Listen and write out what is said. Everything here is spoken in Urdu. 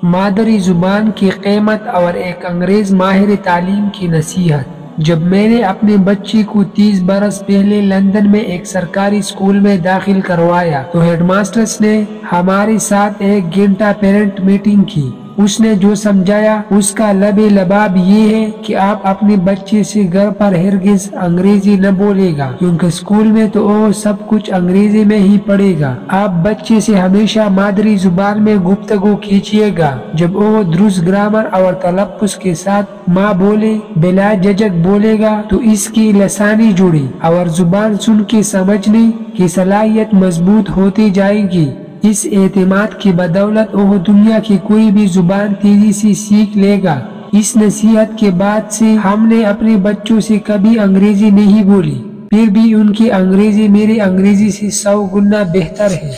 مادری زبان کی قیمت اور ایک انگریز ماہر تعلیم کی نصیحت۔ جب میں نے اپنے بچے کو 30 برس پہلے لندن میں ایک سرکاری اسکول میں داخل کروایا تو ہیڈ ماسٹرس نے ہمارے ساتھ 1 گھنٹہ پیرنٹ میٹنگ کی۔ اس نے جو سمجھایا اس کا لب لباب یہ ہے کہ آپ اپنے بچے سے گھر پر ہرگز انگریزی نہ بولے گا، کیونکہ اسکول میں تو وہ سب کچھ انگریزی میں ہی پڑھے گا۔ آپ بچے سے ہمیشہ مادری زبان میں گفتگو کیجیے گا۔ جب وہ درست گرامر اور تلفظ کے ساتھ ماں بولے بلا جھجک بولے گا تو اس کی لسانی جڑی اور زبان سن کے سمجھنے کی صلاحیت مضبوط ہوتی جائے گی۔ اس اعتماد کی بدولت وہ دنیا کی کوئی بھی زبان تیزی سے سیکھ لے گا۔ اس نصیحت کے بعد سے ہم نے اپنے بچوں سے کبھی انگریزی نہیں بولی، پھر بھی ان کی انگریزی میری انگریزی سے 100 گنا بہتر ہے۔